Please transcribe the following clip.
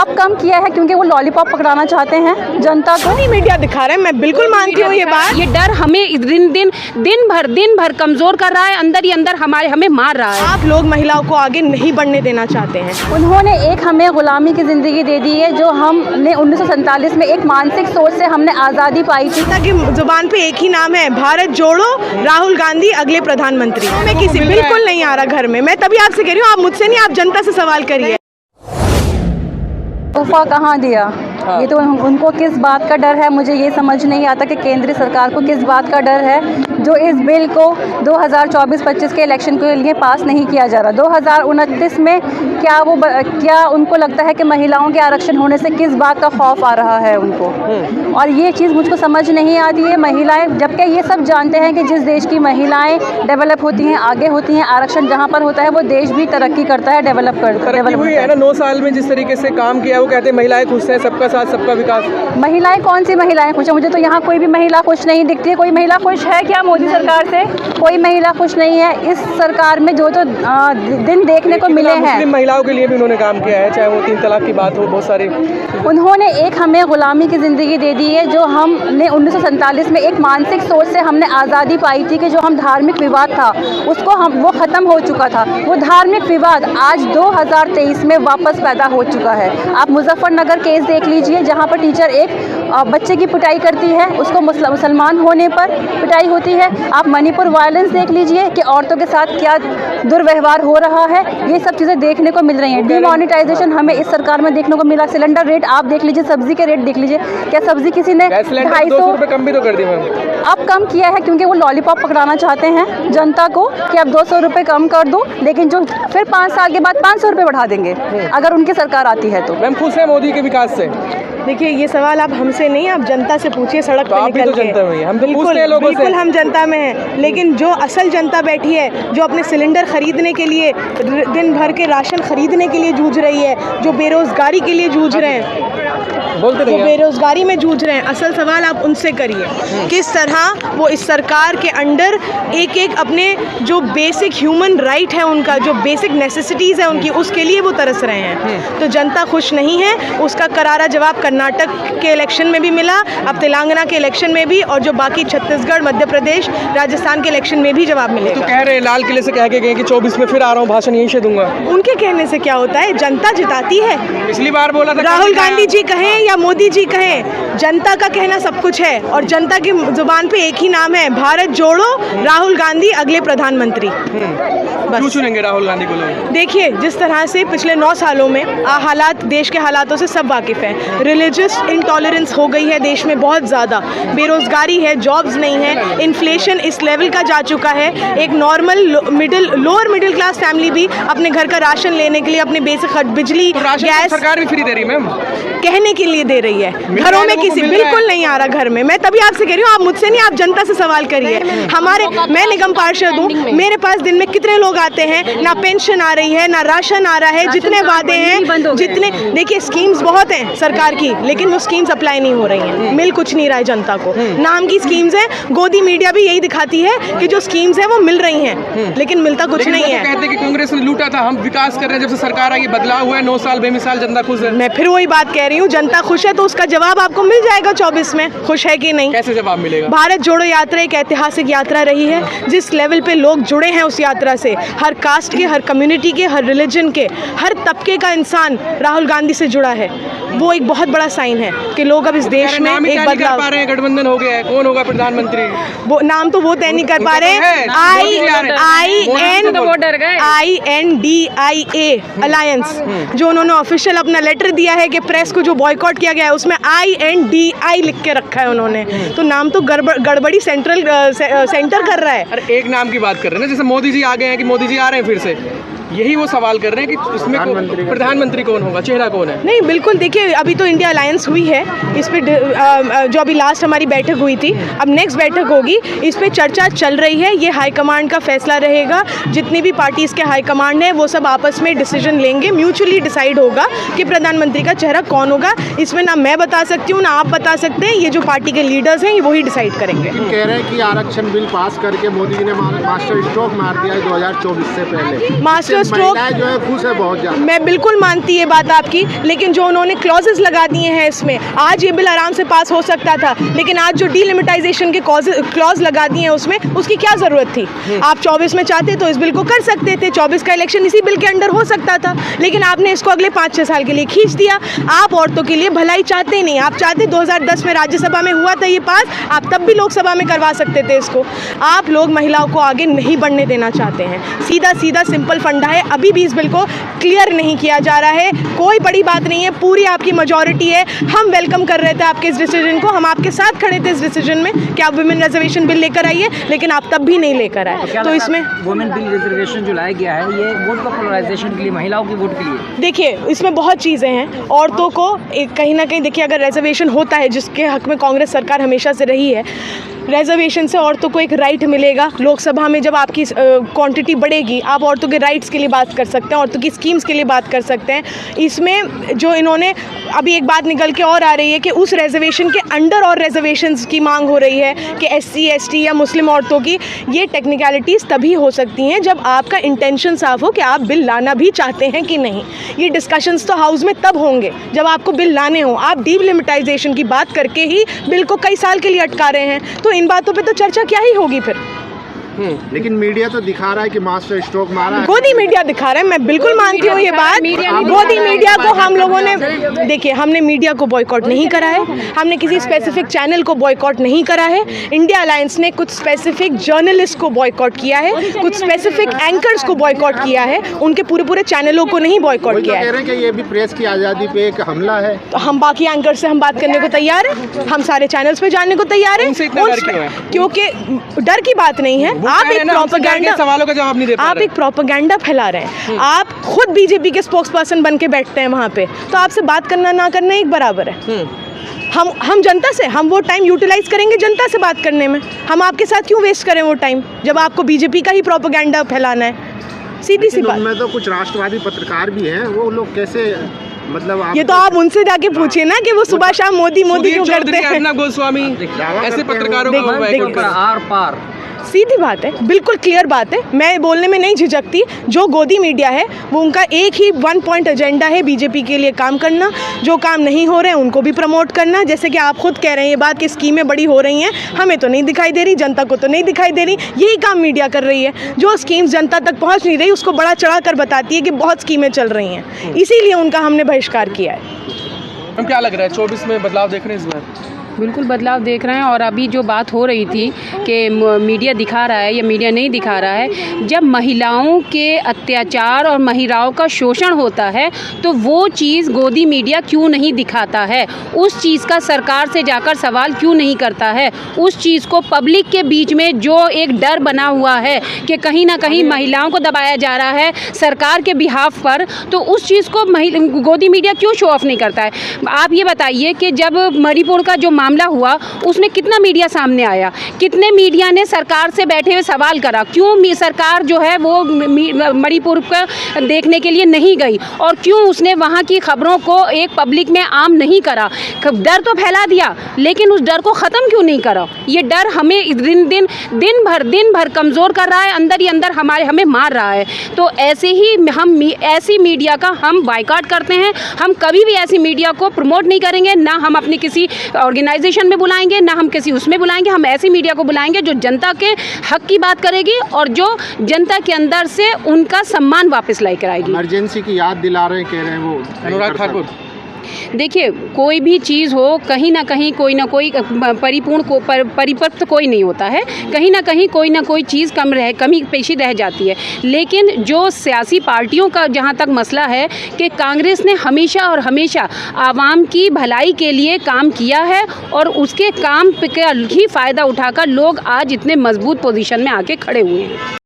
अब कम किया है क्योंकि वो लॉलीपॉप पकड़ाना चाहते हैं जनता को। नहीं, मीडिया दिखा रहा है, मैं बिल्कुल मानती हूँ ये बात। ये डर हमें दिन भर कमजोर कर रहा है, अंदर ही अंदर हमें मार रहा है। आप लोग महिलाओं को आगे नहीं बढ़ने देना चाहते हैं। उन्होंने एक हमें गुलामी की ज़िंदगी दे दी है, जो हमने 1947 में एक मानसिक सोच से हमने आज़ादी पाई थी। की जुबान पे एक ही नाम है, भारत जोड़ो, राहुल गांधी अगले प्रधानमंत्री। मैं किसी बिल्कुल नहीं आ रहा घर में। मैं तभी आपसे कह रही हूँ, आप मुझसे नहीं, आप जनता से सवाल करिए। तोहफा कहाँ दिया? ये तो उनको किस बात का डर है, मुझे ये समझ नहीं आता कि केंद्रीय सरकार को किस बात का डर है जो इस बिल को 2024-25 के इलेक्शन के लिए पास नहीं किया जा रहा। 2029 में क्या उनको लगता है कि महिलाओं के आरक्षण होने से किस बात का खौफ आ रहा है उनको, और ये चीज़ मुझको समझ नहीं आती है। महिलाएं, जबकि ये सब जानते हैं कि जिस देश की महिलाएं डेवलप होती हैं, आगे होती हैं, आरक्षण जहाँ पर होता है वो देश भी तरक्की करता है, डेवलप हुई है ना। 9 साल में जिस तरीके से काम किया, वो कहते हैं महिलाएं खुश हैं, सबका साथ सबका विकास। महिलाएं कौन सी महिलाएं खुश हैं? मुझे तो यहाँ कोई भी महिला खुश नहीं दिखती है। कोई महिला खुश है क्या मोदी सरकार से? कोई महिला खुश नहीं है। इस सरकार में जो दिन देखने को मिले हैं, मुस्लिम महिलाओं के लिए भी उन्होंने काम किया है, चाहे वो 3 तलाक की बात हो, बहुत सारी। उन्होंने एक हमें गुलामी की ज़िंदगी दे दी है, जो हमने 1947 में एक मानसिक सोच से हमने आज़ादी पाई थी कि जो हम धार्मिक विवाद था उसको वो ख़त्म हो चुका था। वो धार्मिक विवाद आज 2023 में वापस पैदा हो चुका है। आप मुजफ्फरनगर केस देख लीजिए, जहाँ पर टीचर एक बच्चे की पिटाई करती है, उसको मुसलमान होने पर पिटाई होती है। आप मणिपुर वायलेंस देख लीजिए कि औरतों के साथ क्या दुर्व्यवहार हो रहा है। ये सब चीज़ें देखने को मिल रही हैं। डिमोनेटाइजेशन हमें इस सरकार में देखने को मिला। सिलेंडर रेट आप देख लीजिए, सब्जी के रेट देख लीजिए। क्या सब्जी किसी ने 250 रुपये कम भी तो कर दी मैम? अब कम किया है क्योंकि वो लॉलीपॉप पकड़ाना चाहते हैं जनता को कि अब 200 रुपये कम कर दो, लेकिन जो फिर 5 साल के बाद 500 रुपये बढ़ा देंगे अगर उनकी सरकार आती है तो। मैम खुश है मोदी के विकास से? देखिए, ये सवाल आप हमसे नहीं, आप जनता से पूछिए, सड़क पे निकल के। जनता में ही हम बिल्कुल हम जनता में हैं, लेकिन जो असल जनता बैठी है, जो अपने सिलेंडर खरीदने के लिए, दिन भर के राशन खरीदने के लिए जूझ रही है, जो बेरोजगारी के लिए जूझ रहे हैं, जो बेरोजगारी में जूझ रहे हैं, असल सवाल आप उनसे करिए। किस तरह वो इस सरकार के अंडर एक एक अपने जो बेसिक ह्यूमन राइट है उनका, जो बेसिक नेसेसिटीज़ है उनकी, उसके लिए वो तरस रहे हैं। तो जनता खुश नहीं है। उसका करारा जवाब कर्नाटक के इलेक्शन में भी मिला, अब तेलंगाना के इलेक्शन में भी, और जो बाकी छत्तीसगढ़, मध्य प्रदेश, राजस्थान के इलेक्शन में भी जवाब मिलेगा। तो कह रहे हैं लाल किले से कह के गए कि 24 में फिर आ रहा हूँ, भाषण यहीं से दूंगा। उनके कहने से क्या होता है? जनता जिताती है। पिछली बार बोला था, राहुल गांधी जी कहें या मोदी जी कहें, जनता का कहना सब कुछ है, और जनता की जुबान पे एक ही नाम है, भारत जोड़ो, राहुल गांधी अगले प्रधानमंत्री। क्यों चुनेंगे राहुल गांधी को लोग? देखिए, जिस तरह से पिछले 9 सालों में हालात, देश के हालातों से सब वाकिफ़ हैं। रिलीजियस इंटॉलरेंस हो गई है देश में बहुत ज़्यादा, बेरोज़गारी है, जॉब्स नहीं है, इन्फ्लेशन इस लेवल का जा चुका है। एक normal lower middle class family भी अपने घर का राशन लेने के लिए, अपने बेसिक बिजली, गैस, सरकार भी फ्री दे रही है मैम, कहने के लिए दे रही है। घरों में किसी बिल्कुल नहीं आ रहा घर में। मैं तभी आपसे कह रही हूँ, आप मुझसे नहीं, आप जनता से सवाल करिए। मैं निगम पार्षद हूँ, मेरे पास दिन में कितने लोग आते हैं, ना पेंशन आ रही है, ना राशन आ रहा है, जितने वादे हैं, जितने, देखिए स्कीम्स बहुत हैं सरकार की, लेकिन वो स्कीम्स अप्लाई नहीं हो रही हैं, मिल कुछ नहीं रहा है जनता को। नाम की स्कीम्स है, गोदी मीडिया भी यही दिखाती है कि जो स्कीम्स है वो मिल रही हैं, लेकिन मिलता कुछ नहीं है। कहते हैं कि कांग्रेस ने लूटा था, हम विकास कर रहे हैं, जब से सरकार आई बदलाव हुआ है, 9 साल बेमिसाल, जनता खुश है। मैं फिर वही बात कह रही हूँ, जनता खुश है तो उसका जवाब आपको मिल जाएगा 24 में, खुश है कि नहीं। कैसे जवाब मिलेगा? भारत जोड़ो यात्रा एक ऐतिहासिक यात्रा रही है, जिस लेवल पे लोग जुड़े हैं उस यात्रा से, हर कास्ट के, हर कम्युनिटी के, हर रिलीजन के, हर तबके का इंसान राहुल गांधी से जुड़ा है। वो एक बहुत बड़ा साइन है कि लोग अब इस देश में एक बदलाव पा रहे हैं। गठबंधन हो गया है, कौन होगा प्रधानमंत्री? वो नाम तो वो तय नहीं कर पा रहे हैं। INDIA अलायंस, जो उन्होंने ऑफिशियल अपना लेटर दिया है कि प्रेस को जो बॉयकॉट किया गया है, उसमें INDI लिख के रखा है उन्होंने, तो नाम तो गड़बड़ी सेंटर कर रहा है। अरे एक नाम की बात कर रहे हैं ना, जैसे मोदी जी आ गए हैं कि मोदी जी आ रहे हैं फिर से, यही वो सवाल कर रहे हैं कि इसमें प्रधानमंत्री कौन होगा, चेहरा कौन है? नहीं, बिल्कुल, देखिए अभी तो इंडिया अलायंस हुई है, इस पे जो अभी लास्ट हमारी बैठक हुई थी, अब नेक्स्ट बैठक होगी, इस पे चर्चा चल रही है। ये हाईकमांड का फैसला रहेगा, जितनी भी पार्टीज़ के हाईकमांड है वो सब आपस में डिसीजन लेंगे, म्यूचुअली डिसाइड होगा कि प्रधानमंत्री का चेहरा कौन होगा। इसमें ना मैं बता सकती हूँ, ना आप बता सकते हैं, ये जो पार्टी के लीडर्स हैं वही डिसाइड करेंगे। कह रहे हैं कि आरक्षण बिल पास करके मोदी जी ने मास्टर स्ट्रोक मार दिया है 2024 से पहले। मास्टर जो स्ट्रोक जो है खुश है बहुत ज़्यादा। मैं बिल्कुल मानती ये बात आपकी, लेकिन जो उन्होंने क्लॉजेस लगा दिए हैं इसमें, आज ये बिल आराम से पास हो सकता था, लेकिन आज जो डीलिमिटाइजेशन के क्लॉज लगा दिए हैं उसमें, उसकी क्या ज़रूरत थी? आप 24 में चाहते तो इस बिल को कर सकते थे, 24 का इलेक्शन इसी बिल के अंडर हो सकता था, लेकिन आपने इसको अगले 5-6 साल के लिए खींच दिया। आप औरतों के लिए भलाई चाहते ही नहीं, आप चाहते 2010 में राज्यसभा में हुआ था ये पास, आप तब भी लोकसभा में करवा सकते थे इसको। आप लोग महिलाओं को आगे नहीं बढ़ने देना चाहते हैं, सीधा सीधा सिंपल फंडा है। अभी भी इस बिल को क्लियर नहीं किया जा रहा है, कोई बड़ी बात नहीं है, पूरी आपकी मेजॉरिटी है। हम वेलकम कर रहे थे आपके इस डिसीजन को, हम आपके साथ खड़े थे इस डिसीजन में कि आप वुमेन रिजर्वेशन बिल लेकर आइए, लेकिन आप तब भी नहीं लेकर आए। तो इसमें वुमेन बिल रिजर्वेशन जो लाया गया है, ये वोट का पोलराइजेशन के लिए, महिलाओं की वोट के लिए। देखिए, इसमें बहुत चीज़ें हैं। औरतों को कहीं ना कहीं देखिए, अगर रिजर्वेशन होता है, जिसके हक में कांग्रेस सरकार हमेशा से रही है, रिजर्वेशन से औरतों को एक राइट मिलेगा। लोकसभा में जब आपकी क्वांटिटी बढ़ेगी, आप औरतों के राइट्स के लिए बात कर सकते हैं, औरतों की स्कीम्स के लिए बात कर सकते हैं। इसमें जो इन्होंने अभी एक बात निकल के और आ रही है कि उस रिजर्वेशन के अंडर और रिजर्वेशंस की मांग हो रही है कि SC ST या मुस्लिम औरतों की। ये टेक्निकलिटीज़ तभी हो सकती हैं जब आपका इंटेंशन साफ हो कि आप बिल लाना भी चाहते हैं कि नहीं। ये डिस्कशंस तो हाउस में तब होंगे जब आपको बिल लाने हों। आप डीलिमिटाइजेशन की बात करके ही बिल को कई साल के लिए अटका रहे हैं, तो इन बातों पे तो चर्चा क्या ही होगी फिर। लेकिन मीडिया तो दिखा रहा है कि मास्टर स्ट्रोक मारा है। गोदी मीडिया दिखा रहे हैं, मैं बिल्कुल मानती हूँ ये बात। गोदी मीडिया को हम लोगों ने, देखिए, हमने मीडिया को बॉयकॉट नहीं करा है, हमने किसी स्पेसिफिक चैनल को बॉयकॉट नहीं करा है। इंडिया अलायंस ने कुछ स्पेसिफिक जर्नलिस्ट को बॉयकॉट किया है, कुछ स्पेसिफिक एंकर्स को बॉयकॉट किया है, उनके पूरे चैनलों को नहीं बॉयकॉट किया है। कह रहे हैं कि ये भी प्रेस की आज़ादी पे एक हमला है। तो हम बाकी एंकर से हम बात करने को तैयार हैं, हम सारे चैनल्स पे जाने को तैयार हैं। क्योंकि डर की बात नहीं है, आप एक प्रोपेगेंडा, सवालों का जवाब नहीं दे पा रहे, आप एक प्रोपेगेंडा फैला रहे हैं। आप खुद बीजेपी के स्पोक्स पर्सन बन के बैठते हैं वहाँ पे, तो आपसे बात करना ना करना एक बराबर है। हम जनता से, हम वो टाइम यूटिलाइज करेंगे जनता से बात करने में। हम आपके साथ क्यों वेस्ट करें वो टाइम, जब आपको बीजेपी का ही प्रोपेगेंडा फैलाना है? सीधी सी बात। उनमें तो कुछ राष्ट्रवादी पत्रकार भी हैं, वो लोग कैसे, मतलब ये तो आप उनसे जाके पूछिए ना कि वो सुबह शाम मोदी क्यों करते हैं। अर्नब गोस्वामी ऐसे पत्रकारों को आर पार सीधी बात है, बिल्कुल क्लियर बात है, मैं बोलने में नहीं झिझकती। जो गोदी मीडिया है वो उनका एक ही 1 पॉइंट एजेंडा है, बीजेपी के लिए काम करना, जो काम नहीं हो रहे हैं उनको भी प्रमोट करना। जैसे कि आप खुद कह रहे हैं ये बात कि स्कीमें बड़ी हो रही हैं, हमें तो नहीं दिखाई दे रही, जनता को तो नहीं दिखाई दे रही, यही काम मीडिया कर रही है। जो स्कीम्स जनता तक पहुँच नहीं रही उसको बड़ा चढ़ा कर बताती है कि बहुत स्कीमें चल रही हैं, इसीलिए उनका हमने बहिष्कार किया है। हम क्या लग रहा है 24 में बदलाव देख रहे हैं इस बार? बिल्कुल बदलाव देख रहे हैं। और अभी जो बात हो रही थी कि मीडिया दिखा रहा है या मीडिया नहीं दिखा रहा है, जब महिलाओं के अत्याचार और महिलाओं का शोषण होता है तो वो चीज़ गोदी मीडिया क्यों नहीं दिखाता है? उस चीज़ का सरकार से जाकर सवाल क्यों नहीं करता है? उस चीज़ को पब्लिक के बीच में जो एक डर बना हुआ है कि कहीं ना कहीं महिलाओं को दबाया जा रहा है सरकार के बिहाफ पर, तो उस चीज़ को गोदी मीडिया क्यों शो ऑफ नहीं करता है? आप ये बताइए कि जब मणिपुर का जो मामला हुआ उसमें कितना मीडिया सामने आया, कितने मीडिया ने सरकार से बैठे हुए सवाल करा, क्यों सरकार जो है वो मणिपुर का देखने के लिए नहीं गई और क्यों उसने वहाँ की खबरों को एक पब्लिक में आम नहीं करा? डर तो फैला दिया, लेकिन उस डर को ख़त्म क्यों नहीं करा? ये डर हमें दिन भर कमज़ोर कर रहा है, अंदर ही अंदर हमें मार रहा है। तो ऐसे ही हम ऐसी मीडिया का हम बायकॉट करते हैं। हम कभी भी ऐसी मीडिया को प्रमोट नहीं करेंगे, ना हम अपनी किसी ऑर्गेनाइजेशन में बुलाएंगे, ना हम किसी उसमें बुलाएंगे। हम ऐसी मीडिया को बुलाएंगे जो जनता के हक की बात करेगी और जो जनता के अंदर से उनका सम्मान वापस लेकर आएगी। इमरजेंसी की याद दिला रहे हैं, कह रहे हैं वो अनुराग ठाकुर। देखिए, कोई भी चीज़ हो, कहीं ना कहीं कोई ना कोई परिपक्व कोई नहीं होता है, कहीं ना कहीं कोई ना कोई चीज़ कमी पेशी रह जाती है। लेकिन जो सियासी पार्टियों का जहाँ तक मसला है कि कांग्रेस ने हमेशा और हमेशा आवाम की भलाई के लिए काम किया है और उसके काम का ही फ़ायदा उठाकर लोग आज इतने मजबूत पोजीशन में आके खड़े हुए हैं।